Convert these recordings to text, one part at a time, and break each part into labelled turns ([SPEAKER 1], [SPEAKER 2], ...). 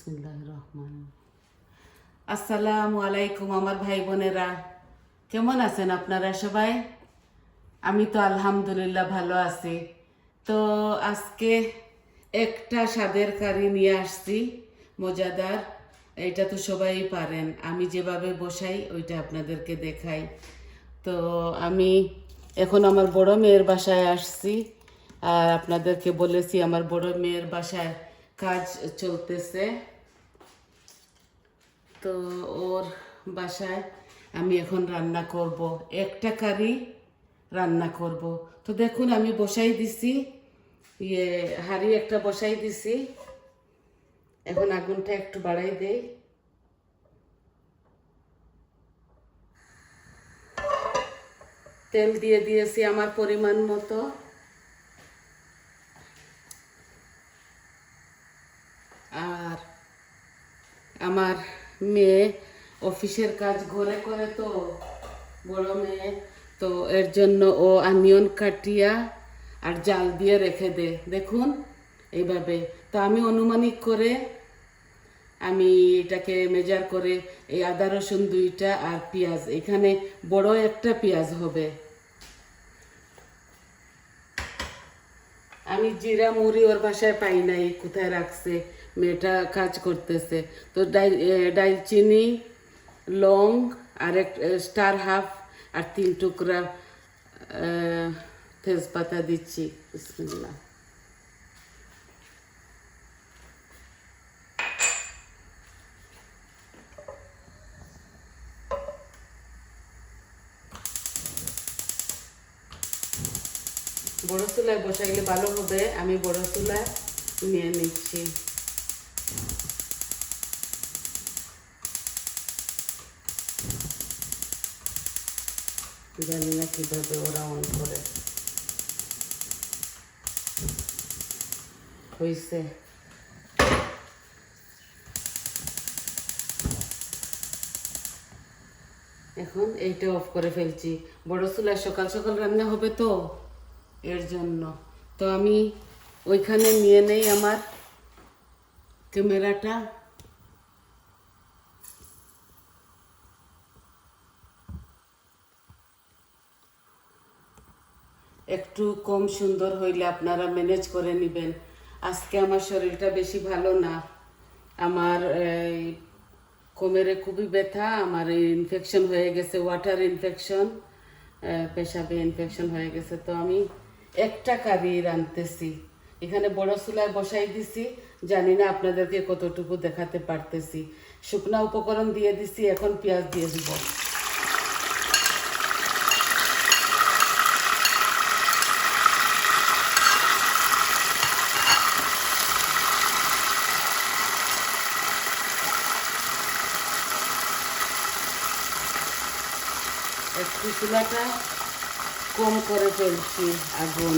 [SPEAKER 1] বিসমিল্লাহির রহমান। আসসালামু আলাইকুম আমার ভাই বোনেরা, কেমন আছেন আপনারা সবাই? আমি তো আলহামদুলিল্লাহ ভালো আছি। তো আজকে একটা স্বাদের কারি নিয়ে আসছি, মজাদার। এটা তো সবাই পারেন, আমি যেভাবে বসাই ওইটা আপনাদেরকে দেখাই। তো আমি এখন আমার বড় মেয়ের বাসায় আসছি, আর আপনাদেরকে বলেছি আমার বড় মেয়ের বাসায় কাজ চলতেছে। তো ওর বাসায় আমি এখন রান্না করব, একটা কারি রান্না করব। তো দেখুন আমি বসাই দিছি, হাঁড়ি একটা বসাই দিছি। এখন আগুনটা একটু বাড়াই দেই। তেল দিয়ে দিয়েছি আমার পরিমাণ মতো। আর আমার মেয়ে অফিসের কাজ ঘরে করে, তো বড় মেয়ে, তো এর জন্য ও অনিয়ন কাটিয়া আর জাল দিয়ে রেখে দে, দেখুন এইভাবে। তো আমি অনুমানিক করে আমি এটাকে মেজার করে এই আদা রসুন দুইটা আর পেঁয়াজ, এখানে বড় একটা পেঁয়াজ হবে। আমি জিরা মুড়ি ওর বাসায় পাই নাই, কোথায় রাখছে, মেয়েটা কাজ করতেছে। তো ডালচিনি, লং আর এক স্টার হাফ আর 3 টুকরা তেজপাতা দিচ্ছি। বিসমিল্লাহ। বড় চুলায় বসাইলে ভালো হবে, আমি বড় চুলায় নিয়ে নিচ্ছি। জানি না কিভাবে ওরা অন করে। হয়েছে। এখন এইটা অফ করে ফেলছি। বড় চুলায় সকাল সকাল রান্না হবে, তো এর জন্য। তো আমি ওইখানে নিয়ে নেই আমার ক্যামেরাটা। একটু কম সুন্দর হইলে আপনারা ম্যানেজ করে নেবেন। আজকে আমার শরীরটা বেশি ভালো না, আমার কোমরে খুবই ব্যথা, আমার ইনফেকশন হয়ে গেছে, ওয়াটার ইনফেকশন, পেশাবে ইনফেকশন হয়ে গেছে। তো আমি একটা কারি রাঁধতেছি, এখানে বড় চুলায় বসাই দিছি। জানি না আপনাদেরকে কতটুকু দেখাতে পারতেছি। শুকনা উপকরণ দিয়ে দিছি, এখন পেঁয়াজ দিয়ে দিব। একটু চুলাটা কম করে ফেলছি আগুন।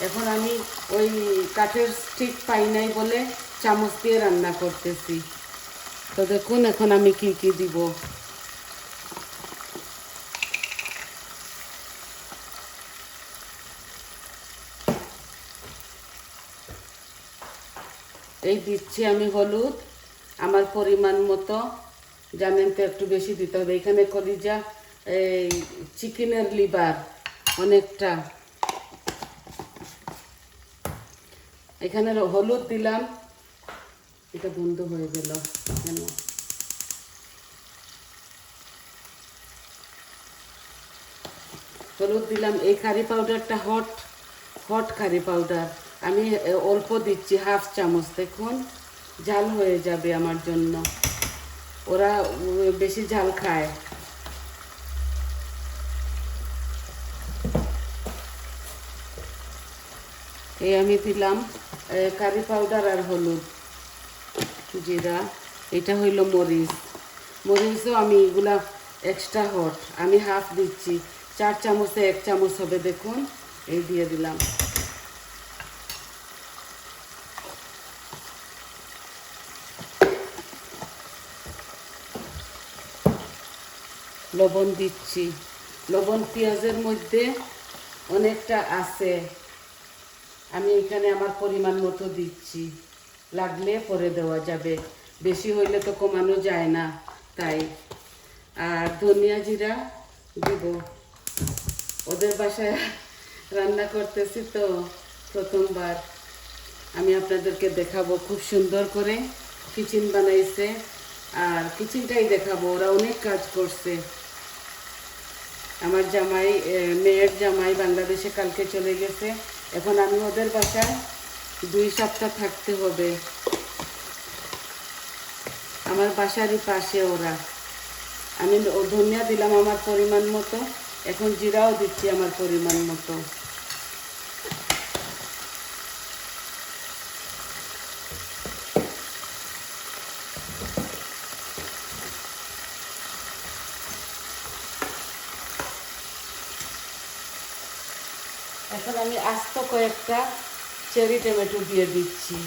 [SPEAKER 1] এখন আমি ওই কাঠের স্টিক পাই নাই বলে চামচ দিয়ে রান্না করতেছি। তো দেখুন এখন আমি কি কি দিব। এই দিচ্ছি আমি হলুদ আমার পরিমাণ মতো, জানেন তো একটু বেশি দিতে হবে। এখানে কলিজা, এই চিকেনের লিভার অনেকটা, এখানে হলুদ দিলাম। এটা বন্ধ হয়ে গেল কেন? হলুদ দিলাম। এই কারি পাউডারটা হট কারি পাউডার, আমি অল্প দিচ্ছি, হাফ চামচ। দেখুন ঝাল হয়ে যাবে আমার জন্য, ওরা বেশি ঝাল খায়। এই আমি দিলাম কারি পাউডার আর হলুদ, জিরা, এটা হইল মরিচও আমি এগুলা এক্সট্রা হট, আমি হাফ দিচ্ছি, 4 চামচে 1 চামচ হবে। দেখুন এই দিয়ে দিলাম। লবণ দিচ্ছি, লবণ পেঁয়াজের মধ্যে অনেকটা আছে, আমি এখানে আমার পরিমাণ মতো দিচ্ছি, লাগলে পরে দেওয়া যাবে। বেশি হইলে তো কমানো যায় না, তাই। আর ধনিয়া জিরা দিব। ওদের বাসায় রান্না করতেছি তো প্রথমবার, আমি আপনাদেরকে দেখাবো খুব সুন্দর করে কিচেন বানাইছে। আর কিচেনটাই দেখাবো, ওরা অনেক কাজ করছে। আমার জামাই, মেয়ের জামাই বাংলাদেশে কালকে চলে গেছে, এখন আমি ওদের বাসায় 2 সপ্তাহ থাকতে হবে। আমার বাসারই পাশে ওরা। আমি ধনিয়া দিলাম আমার পরিমাণ মতো, এখন জিরাও দিচ্ছি আমার পরিমাণ মতো। এখন আমি আস্ত কয়েকটা চেরি টমেটো দিয়ে দিচ্ছি।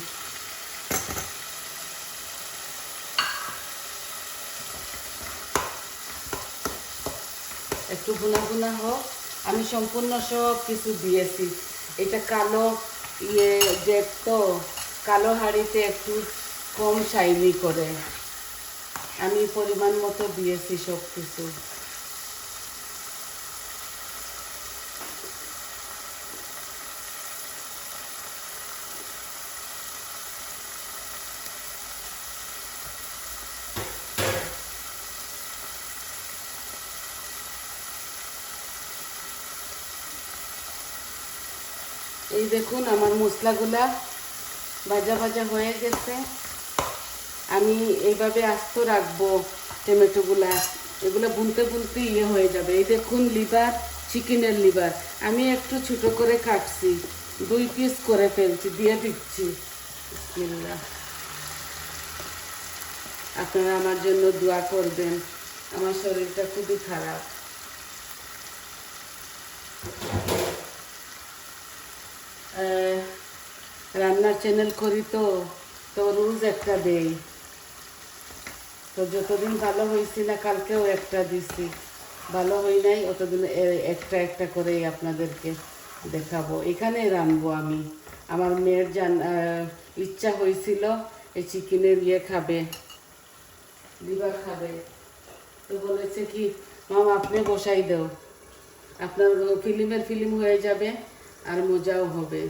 [SPEAKER 1] একটু গুনা গুনা হোক। আমি সম্পূর্ণ সব কিছু দিয়েছি। এটা কালো ডেট তো, কালো হাঁড়িতে একটু কম শাইনি করে। আমি পরিমাণ মতো দিয়েছি সব কিছু। এই দেখুন আমার মশলাগুলা ভাজা ভাজা হয়ে গেছে। আমি এইভাবে আস্ত রাখবো টমেটোগুলা, এগুলো বুনতে বুনতে হয়ে যাবে। এই দেখুন লিভার, চিকেনের লিভার আমি একটু ছোটো করে কাটছি, 2 পিস করে ফেলছি, দিয়ে দিচ্ছি। বিসমিল্লাহ। আপনারা আমার জন্য দোয়া করবেন, আমার শরীরটা খুবই খারাপ। রান্নার চ্যানেল করি তো রোজ একটা দেই। তো যতদিন ভালো হয়েছি না, কালকেও একটা দিছি, ভালো হই নাই অতদিন একটা একটা করেই আপনাদেরকে দেখাবো। এখানেই রানবো আমি। আমার মেয়ের ইচ্ছা হয়েছিল এই চিকেনের খাবে, লিভার খাবে। তো বলেছে কি, মাম আপনি বসাই দাও, আপনার ফিল্ম হয়ে যাবে আর মজাও হবে।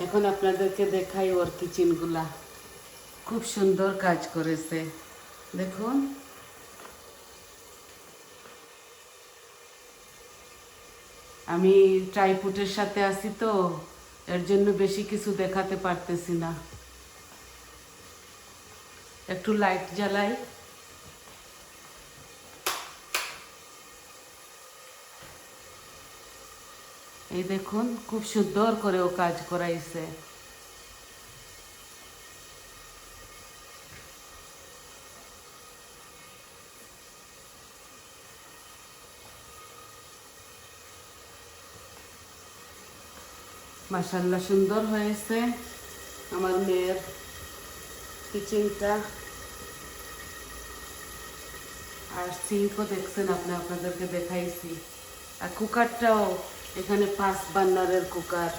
[SPEAKER 1] এখন আপনাদেরকে দেখাই ওর কিচেনগুলা, খুব সুন্দর কাজ করেছে দেখুন। আমি ট্রাইপডের সাথে আছি তো, এর জন্য বেশি কিছু দেখাতে পারতেছি না। একটু লাইট জ্বালাই। এই দেখুন খুব সুন্দর করে ও কাজ করাইছে। মাশাআল্লাহ সুন্দর হয়েছে আমার মেয়ের কিচেনটা। আর সিঙ্কও দেখছেন আপনি, আপনাদেরকে দেখাইছি। আর কুকারটাও এখানে 5 বার্নারের কুকার,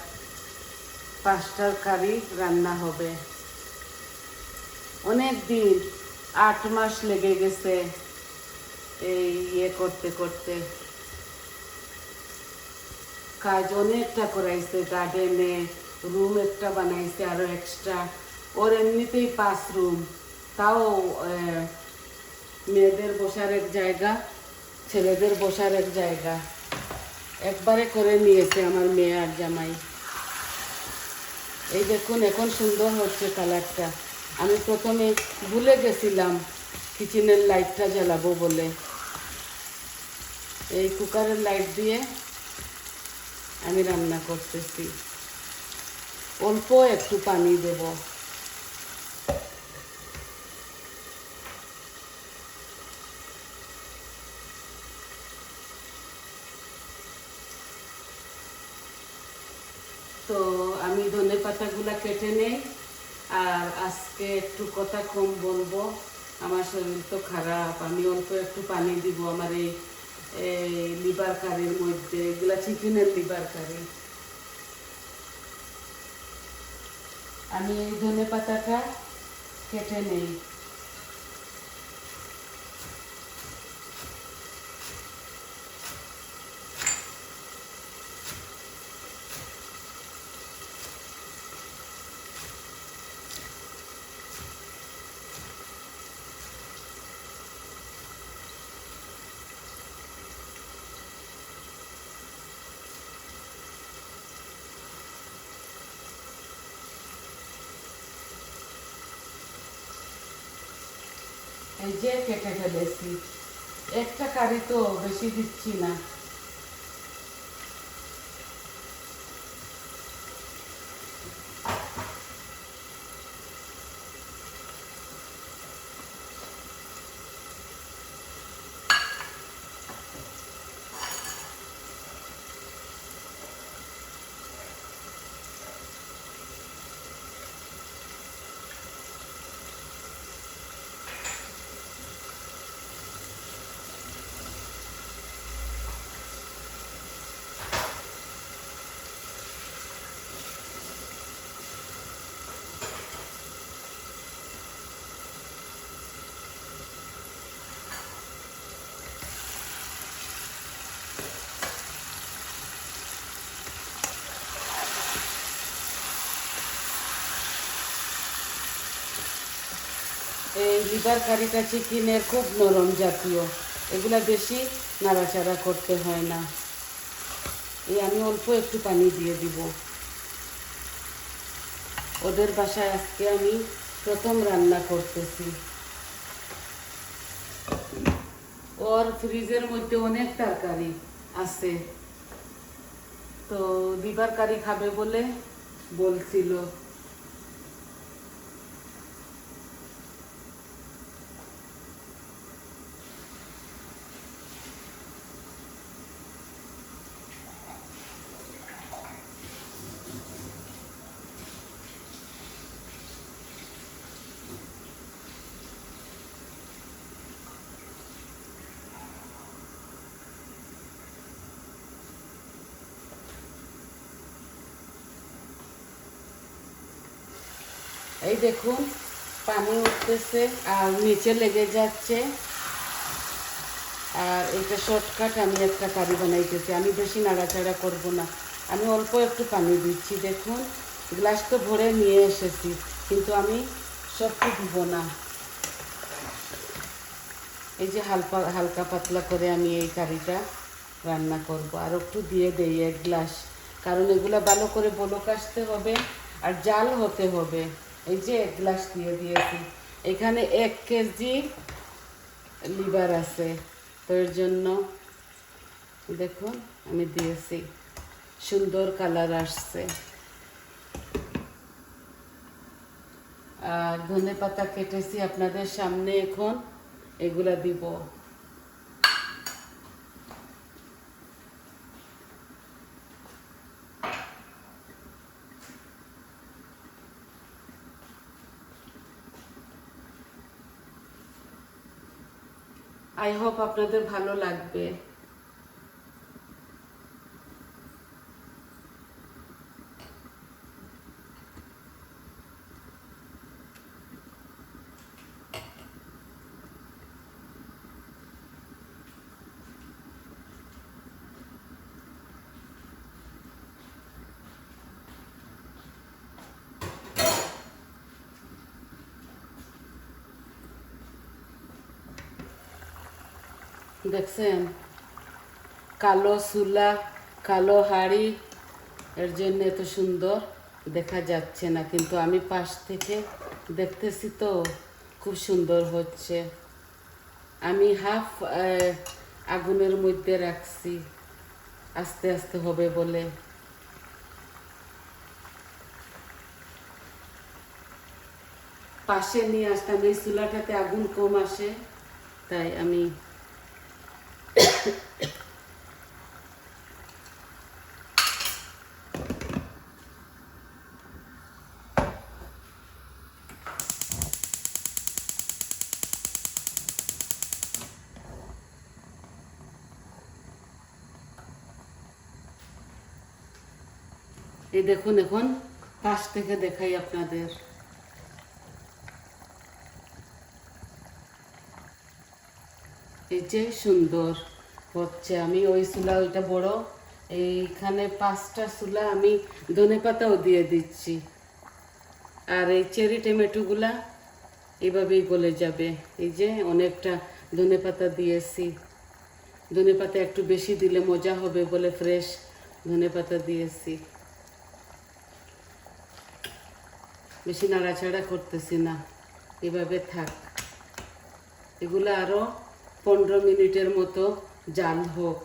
[SPEAKER 1] 5টার কারি রান্না হবে। অনেক দিন, 8 মাস লেগে গেছে এই করতে করতে। কাজ অনেকটা করাইছে, গার্ডেনে রুম একটা বানাইছে আরো এক্সট্রা। ওর এমনিতেই 5 রুম, তাও মেয়েদের বসার এক জায়গা, ছেলেদের বসার এক জায়গা একবারে করে নিয়েছে আমার মেয়ে আর জামাই। এই দেখুন এখন সুন্দর হচ্ছে কালারটা। আমি প্রথমে ভুলে গেছিলাম কিচেনের লাইটটা জ্বালাবো বলে। এই কুকারের লাইট দিয়ে আমি রান্না করতেছি। অল্প একটু পানি দেব। তো আমি ধনে পাতাগুলা কেটে নেই। আর আজকে একটু কথা কম বলবো, আমার শরীর তো খারাপ। আমি অল্প একটু পানি দিব আমার এই লিভার কারির মধ্যে, এগুলা চিকেনের লিভার কারি। আমি এই ধনে পাতাটা কেটে নেই। এই যে কেটে ফেলেছি, একটা কারি তো বেশি দিচ্ছি না। এই লিভার কারিটা চিকেনের খুব নরম জাতীয়, এগুলা বেশি নাড়াচাড়া করতে হয় না। এই আমি অল্প একটু পানি দিয়ে দিব। ওদের বাসায় আজকে আমি প্রথম রান্না করতেছি। ওর ফ্রিজের মধ্যে অনেক তরকারি আছে, তো লিভার কারি খাবে বলে বলছিল। এই দেখুন পানি উঠতেছে আর নিচে লেগে যাচ্ছে। আর এটা শর্টকাট, আমি একটা কারি বানাইতেছি, আমি বেশি নাড়াচাড়া করব না, আমি অল্প একটু পানি দিচ্ছি। দেখুন গ্লাস তো ভরে নিয়ে এসেছি, কিন্তু আমি সবটা দিব না। এই যে হালকা হালকা পাতলা করে আমি এই কারিটা রান্না করব। আর একটু দিয়ে দেই 1 গ্লাস, কারণ এগুলো ভালো করে বলক আসতে হবে আর জাল হতে হবে। এই যে 1 গ্লাস দিয়ে দিয়েছি। এখানে 1 কেজি লিভার আছে, তো এর জন্য দেখুন আমি দিয়েছি, সুন্দর কালার আসছে। আর ধনে পাতা কেটেছি আপনাদের সামনে, এখন এগুলা দিব। আই হোপ আপনাদের ভালো লাগবে। দেখছেন কালো চুলা, কালো হাড়ি, এর জন্য এত সুন্দর দেখা যাচ্ছে না, কিন্তু আমি পাশ থেকে দেখতেছি তো খুব সুন্দর হচ্ছে। আমি হাফ আগুনের মধ্যে রাখছি, আস্তে আস্তে হবে বলে। পাশে নিয়ে আসতাম, এই চুলাটাতে আগুন কম আসে, তাই আমি এই দেখুন এখন পাশ থেকে দেখাই আপনাদের। এই যে সুন্দর হচ্ছে। আমি ওই চুলা, ওইটা বড়, এইখানে 5টা চুলা আমি ধনেপাতাও দিয়ে দিচ্ছি। আর এই চেরি টমেটোগুলা এইভাবেই গলে যাবে। এই যে অনেকটা ধনেপাতা দিয়েছি, ধনেপাতা একটু বেশি দিলে মজা হবে বলে ফ্রেশ ধনেপাতা দিয়েছি। বেশি নাড়াচাড়া করতেছি না, এভাবে থাক। এগুলো আরো 15 মিনিটের মতো জাল হোক।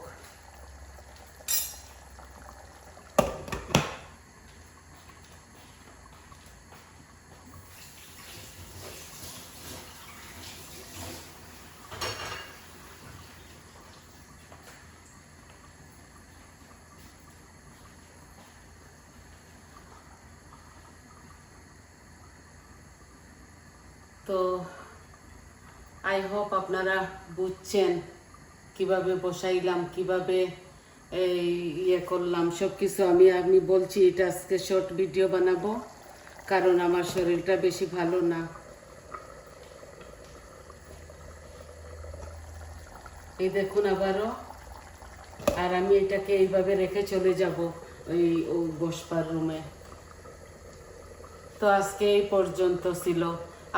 [SPEAKER 1] তো আই হোপ আপনারা বুঝছেন কিভাবে বসাইলাম, কিভাবে এই করলাম সব কিছু। আমি বলছি এটা আজকে শর্ট ভিডিও বানাবো, কারণ আমার শরীরটা বেশি ভালো না। এই দেখুন আবারও। আর আমি এটাকে এইভাবে রেখে চলে যাব ওই বসবার রুমে। তো আজকে এই পর্যন্ত ছিল।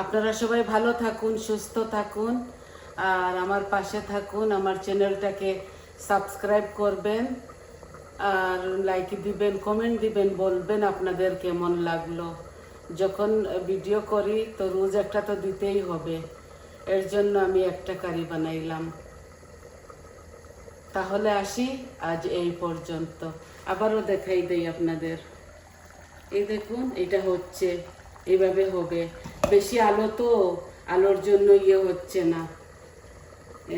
[SPEAKER 1] আপনারা সবাই ভালো থাকুন, সুস্থ থাকুন, আর আমার পাশে থাকুন। আমার চ্যানেলটাকে সাবস্ক্রাইব করবেন, আর লাইক দিবেন, কমেন্ট দিবেন, বলবেন আপনাদের কেমন লাগলো। যখন ভিডিও করি তো রোজ একটা তো দিতেই হবে, এর জন্য আমি একটা কারি বানাইলাম। তাহলে আসি, আজ এই পর্যন্ত। আবারও দেখাই দেই আপনাদের। এই দেখুন, এটা হচ্ছে, এইভাবে হবে। বেশি আলো তো, আলোর জন্য হচ্ছে না,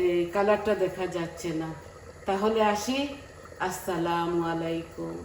[SPEAKER 1] এই কালারটা দেখা যাচ্ছে না। তাহলে আসি, আসসালামু আলাইকুম।